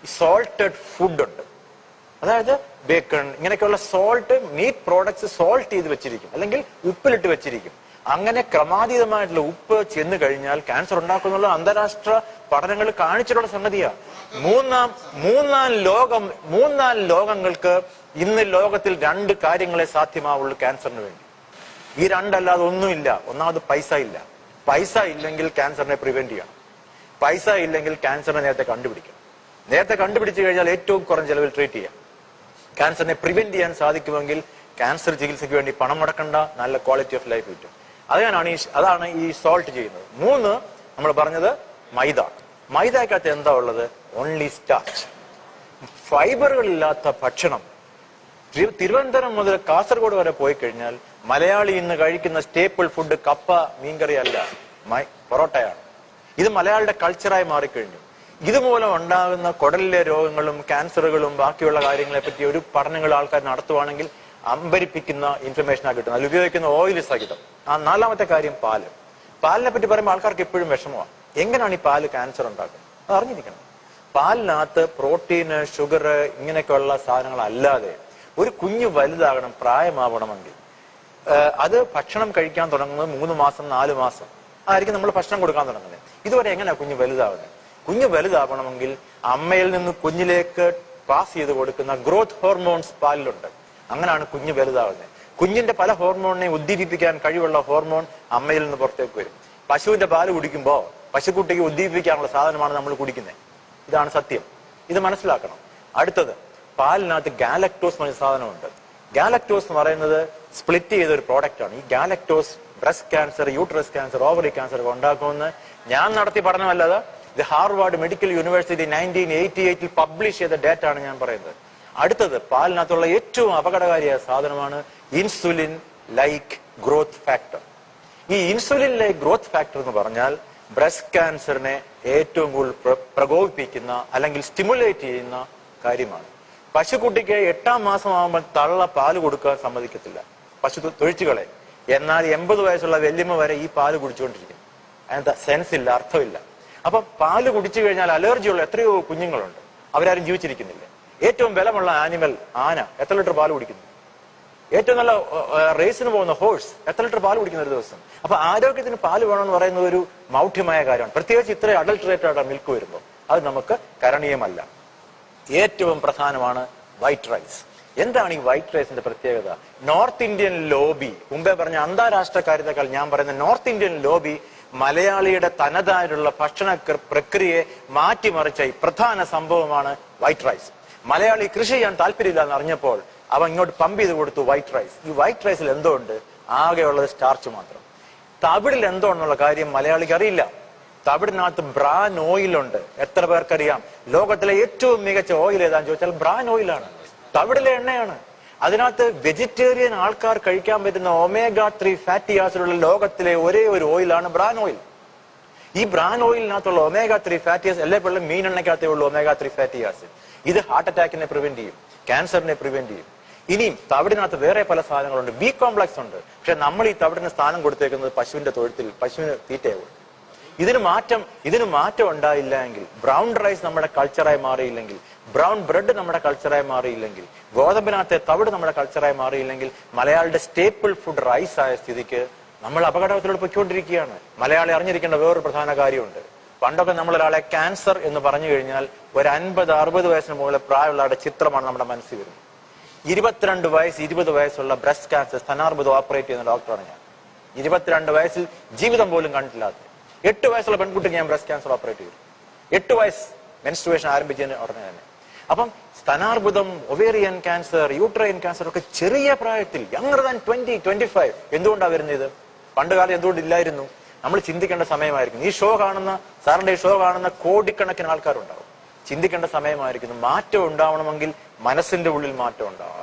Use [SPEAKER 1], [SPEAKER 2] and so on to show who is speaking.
[SPEAKER 1] Salted food ഉണ്ട്. അതായത് bacon, ഇങ്ങനെയൊക്കെയുള്ള സോൾട്ട്, മീറ്റ് പ്രോഡക്ട്സ് സോൾട്ട് ചെയ്ത് വെച്ചിരിക്കും, അല്ലെങ്കിൽ ഉപ്പിലിട്ട് വെച്ചിരിക്കും. അങ്ങനെ ക്രമാതീതമായിട്ടുള്ള ഉപ്പ് ചെന്ന് കഴിഞ്ഞാൽ ക്യാൻസർ ഉണ്ടാക്കുന്നുള്ള അന്താരാഷ്ട്ര പഠനങ്ങൾ കാണിച്ചിട്ടുള്ള സംഗതിയാണ്. മൂന്നാം ലോകങ്ങൾക്ക് ഇന്ന് ലോകത്തിൽ 2 കാര്യങ്ങളെ സാധ്യമാവുള്ളൂ ക്യാൻസറിന് വേണ്ടി. ഈ 2 അല്ലാതെ ഒന്നുമില്ല. ഒന്നാമത് പൈസ ഇല്ല. പൈസ ഇല്ലെങ്കിൽ ക്യാൻസറിനെ പ്രിവെന്റ് ചെയ്യണം. പൈസ ഇല്ലെങ്കിൽ ക്യാൻസറിനെ നേരത്തെ കണ്ടുപിടിക്കണം. നേരത്തെ കണ്ടുപിടിച്ചു കഴിഞ്ഞാൽ ഏറ്റവും കുറഞ്ഞ ചെലവിൽ ട്രീറ്റ് ചെയ്യാം. ക്യാൻസറിനെ പ്രിവെന്റ് ചെയ്യാൻ സാധിക്കുമെങ്കിൽ ക്യാൻസർ ചികിത്സയ്ക്ക് വേണ്ടി പണം മുടക്കണ്ട, നല്ല ക്വാളിറ്റി ഓഫ് ലൈഫ് കിട്ടും. അതാണ് ഈ സോൾട്ട് ചെയ്യുന്നത്. 3 നമ്മൾ പറഞ്ഞത് മൈദ. മൈദക്കകത്ത് എന്താ ഉള്ളത്? Only starch. ഫൈബറുകളില്ലാത്ത ഭക്ഷണം. തിരുവനന്തപുരം മുതൽ കാസർഗോഡ് വരെ പോയി കഴിഞ്ഞാൽ മലയാളി ഇന്ന് കഴിക്കുന്ന സ്റ്റേപ്പിൾ ഫുഡ് കപ്പ, മീൻകറി അല്ല, പൊറോട്ടയാണ്. ഇത് മലയാളിയുടെ കൾച്ചറായി മാറിക്കഴിഞ്ഞു. ഇതുമൂലം ഉണ്ടാകുന്ന കുടലിലെ രോഗങ്ങളും ക്യാൻസറുകളും ബാക്കിയുള്ള കാര്യങ്ങളെ പറ്റി ഒരു പഠനങ്ങൾ ആൾക്കാർ നടത്തുവാണെങ്കിൽ അമ്പരിപ്പിക്കുന്ന ഇൻഫർമേഷനാണ് കിട്ടുന്നത്. അതിൽ ഉപയോഗിക്കുന്ന ഓയിൽ സഹിതം. 4ാമത്തെ കാര്യം പാല്. പാലിനെ പറ്റി പറയുമ്പോൾ ആൾക്കാർക്ക് എപ്പോഴും വിഷമമാണ്. എങ്ങനെയാണ് ഈ പാല് ക്യാൻസർ ഉണ്ടാക്കുന്നത്? അത് അറിഞ്ഞിരിക്കണം. പാലിനകത്ത് പ്രോട്ടീന്, ഷുഗർ, ഇങ്ങനെയൊക്കെയുള്ള സാധനങ്ങൾ അല്ലാതെ ഒരു കുഞ്ഞ് വലുതാകണം, പ്രായമാവണമെങ്കിൽ അത് ഭക്ഷണം കഴിക്കാൻ തുടങ്ങുന്നത് 3 മാസം 4 മാസം ആയിരിക്കും നമ്മൾ ഭക്ഷണം കൊടുക്കാൻ തുടങ്ങുന്നത്. ഇതുവരെ എങ്ങനെയാ കുഞ്ഞ് വലുതാവുന്നത്? കുഞ്ഞ് വലുതാവണമെങ്കിൽ അമ്മയിൽ നിന്ന് കുഞ്ഞിലേക്ക് പാസ് ചെയ്ത് കൊടുക്കുന്ന ഗ്രോത്ത് ഹോർമോൺസ് പാലിലുണ്ട്. അങ്ങനെയാണ് കുഞ്ഞ് വലുതാവുന്നത്. കുഞ്ഞിന്റെ പല ഹോർമോണിനെ ഉദ്ദീപിപ്പിക്കാൻ കഴിവുള്ള ഹോർമോൺ അമ്മയിൽ നിന്ന് പുറത്തേക്ക് വരും. പശുവിന്റെ പാല് കുടിക്കുമ്പോൾ പശുക്കുട്ടിക്ക് ഉദ്ദീപിപ്പിക്കാനുള്ള സാധനമാണ് നമ്മൾ കുടിക്കുന്നത്. ഇതാണ് സത്യം. ഇത് മനസ്സിലാക്കണം. അടുത്തത്, പാലിനകത്ത് ഗാലക്ടോസ് എന്ന സാധനമുണ്ട്. ഗാലക്ടോസ് എന്ന് പറയുന്നത് സ്പ്ലിറ്റ് ചെയ്ത ഒരു പ്രോഡക്റ്റ് ആണ്. ഈ galactose breast cancer, uterus cancer, ovary cancer ഒക്കെ ഉണ്ടാക്കുമെന്ന് ഞാൻ നടത്തിയ പഠനമല്ലാതെ ഇത് ഹാർവാർഡ് മെഡിക്കൽ യൂണിവേഴ്സിറ്റി 1988 പബ്ലിഷ് ചെയ്ത ഡേറ്റ ആണ് ഞാൻ പറയുന്നത്. അടുത്തത്, പാലിനകത്തുള്ള ഏറ്റവും അപകടകാരിയായ സാധനമാണ് ഇൻസുലിൻ ലൈക്ക് ഗ്രോത്ത് ഫാക്ടർ. ഈ ഇൻസുലിൻ ലൈക്ക് ഗ്രോത്ത് ഫാക്ടർ എന്ന് പറഞ്ഞാൽ ബ്രസ്റ്റ് ക്യാൻസറിനെ ഏറ്റവും കൂടുതൽ പ്രകോപിപ്പിക്കുന്ന അല്ലെങ്കിൽ സ്റ്റിമുലേറ്റ് ചെയ്യുന്ന കാര്യമാണ്. പശുക്കുട്ടിക്ക് 8ാം മാസം ആകുമ്പോൾ തള്ള പാല് കൊടുക്കാൻ സമ്മതിക്കത്തില്ല, പശു തൊഴിച്ചുകളെ. എന്നാൽ 80 വയസ്സുള്ള വല്യമ്മ വരെ ഈ പാല് കുടിച്ചുകൊണ്ടിരിക്കും. അതിന്റെ സെൻസ് ഇല്ല, അർത്ഥമില്ല. അപ്പൊ പാല് കുടിച്ചു കഴിഞ്ഞാൽ അലർജിയുള്ള എത്രയോ കുഞ്ഞുങ്ങളുണ്ട്, അവരാരും ജീവിച്ചിരിക്കുന്നില്ല. ഏറ്റവും ബലമുള്ള ആനിമൽ ആന എത്ര ലിറ്റർ പാല് കുടിക്കുന്നു? ഏറ്റവും നല്ല റേസിന് പോകുന്ന ഹോഴ്സ് എത്ര ലിറ്റർ പാല് കുടിക്കുന്ന ഒരു ദിവസം? അപ്പൊ ആരോഗ്യത്തിന് പാല് വേണമെന്ന് പറയുന്നത് ഒരു മൗഢ്യമായ കാര്യമാണ്. പ്രത്യേകിച്ച് ഇത്ര അഡൾട്ടറേറ്റഡ് മിൽക്ക് വരുമ്പോൾ അത് നമുക്ക് കരണീയമല്ല. ഏറ്റവും പ്രധാനമാണ് വൈറ്റ് റൈസ്. എന്താണ് ഈ വൈറ്റ് റൈസിന്റെ പ്രത്യേകത? നോർത്ത് ഇന്ത്യൻ ലോബി, മുമ്പേ പറഞ്ഞ അന്താരാഷ്ട്ര കാര്യത്തെക്കാൾ ഞാൻ പറയുന്ന നോർത്ത് ഇന്ത്യൻ ലോബി മലയാളിയുടെ തനതായിട്ടുള്ള ഭക്ഷണ പ്രക്രിയയെ മാറ്റിമറിച്ച ഈ പ്രധാന സംഭവമാണ് വൈറ്റ് റൈസ്. മലയാളി കൃഷി ചെയ്യാൻ താല്പര്യമില്ല എന്ന് അറിഞ്ഞപ്പോൾ അവൻ ഇങ്ങോട്ട് പമ്പ് ചെയ്ത് കൊടുത്തു വൈറ്റ് റൈസ്. ഈ വൈറ്റ് റൈസിൽ എന്തോ ഉണ്ട്? ആകെയുള്ളത് സ്റ്റാർച്ച് മാത്രം. തവിടിൽ എന്തോ എന്നുള്ള കാര്യം മലയാളിക്ക് അറിയില്ല. തവിടിനകത്ത് ബ്രാൻ ഓയിലുണ്ട്. എത്ര പേർക്കറിയാം? ലോകത്തിലെ ഏറ്റവും മികച്ച ഓയിൽ ഏതാന്ന് ചോദിച്ചാൽ ബ്രാൻ ഓയിലാണ്, തവിടിലെ എണ്ണയാണ്. അതിനകത്ത് വെജിറ്റേറിയൻ ആൾക്കാർ കഴിക്കാൻ പറ്റുന്ന omega-3 ഫാറ്റി ആസിഡുള്ള ലോകത്തിലെ ഒരേ ഒരു ഓയിലാണ് ബ്രാൻ ഓയിൽ. ഈ ബ്രാൻ ഓയിലിനകത്തുള്ള omega-3 ഫാറ്റി ആസിഡ് എല്ലായ്പ്പോഴും മീനെണ്ണയ്ക്കകത്തേ ഉള്ളൂ omega-3 ഫാറ്റി ആസിഡ്. ഇത് ഹാർട്ട് അറ്റാക്കിനെ പ്രിവെന്റ് ചെയ്യും, ക്യാൻസറിനെ പ്രിവെന്റ് ചെയ്യും. ഇനിയും തവിടിനകത്ത് വേറെ പല സാധനങ്ങളുണ്ട്, ബി കോംപ്ലക്സ് ഉണ്ട്. പക്ഷെ നമ്മൾ ഈ തവിടിന് സ്ഥാനം കൊടുത്തേക്കുന്നത് പശുവിന്റെ തൊഴുത്തിൽ, പശുവിന് തീറ്റയാവും. ഇതിന് മാറ്റം ഉണ്ടായില്ല എങ്കിൽ, ബ്രൗൺ റൈസ് നമ്മുടെ കൾച്ചറായി മാറിയില്ലെങ്കിൽ, ബ്രൗൺ ബ്രെഡ് നമ്മുടെ കൾച്ചറായി മാറിയില്ലെങ്കിൽ, ഗോതമ്പിനകത്തെ തവിട് നമ്മുടെ കൾച്ചറായി മാറിയില്ലെങ്കിൽ, മലയാളിയുടെ സ്റ്റേപ്പിൾ ഫുഡ് റൈസ് ആയ സ്ഥിതിക്ക് നമ്മൾ അപകടത്തിലൂടെ പൊയ്ക്കൊണ്ടിരിക്കുകയാണ്. മലയാളി അറിഞ്ഞിരിക്കേണ്ട വേറൊരു പ്രധാന കാര്യമുണ്ട്. പണ്ടൊക്കെ നമ്മളൊരാളെ ക്യാൻസർ എന്ന് പറഞ്ഞു കഴിഞ്ഞാൽ ഒരു 50-60 വയസ്സിന് മുകളിൽ പ്രായമുള്ള ആളുടെ ചിത്രമാണ് നമ്മുടെ മനസ്സിൽ വരുന്നത്. 22 വയസ്സ് 20 വയസ്സുള്ള ബ്രസ്റ്റ് ക്യാൻസർ സ്ഥാനാർബുദം ഓപ്പറേറ്റ് ചെയ്യുന്ന ഡോക്ടറാണ് ഞാൻ. 22 വയസ്സിൽ ജീവിതം പോലും കണ്ടിട്ടില്ലാത്ത 8 വയസ്സുള്ള പെൺകുട്ടിക്ക് ഞാൻ ബ്രസ്റ്റ് ക്യാൻസർ ഓപ്പറേറ്റ് ചെയ്തു. 8 വയസ്സ് മെൻസ്ട്രുവേഷൻ ആരംഭിച്ചതിന് ഉടനെ തന്നെ. അപ്പം സ്ഥാനാർബുദം, ഒവേറിയൻ ക്യാൻസർ, യൂട്രൈൻ ക്യാൻസർ ഒക്കെ ചെറിയ പ്രായത്തിൽ, യങ്ങർ ദാൻ 20-25 എന്തുകൊണ്ടാണ് വരുന്നത്? പണ്ട് കാലം എന്തുകൊണ്ടില്ലായിരുന്നു? നമ്മൾ ചിന്തിക്കേണ്ട സമയമായിരിക്കും. ഈ ഷോ കാണുന്ന, സാറിന്റെ ഈ ഷോ കാണുന്ന കോടിക്കണക്കിന് ആൾക്കാരുണ്ടാവും. ചിന്തിക്കേണ്ട സമയമായിരിക്കുന്നു. മാറ്റം ഉണ്ടാവണമെങ്കിൽ മനസ്സിന്റെ ഉള്ളിൽ മാറ്റം ഉണ്ടാവണം.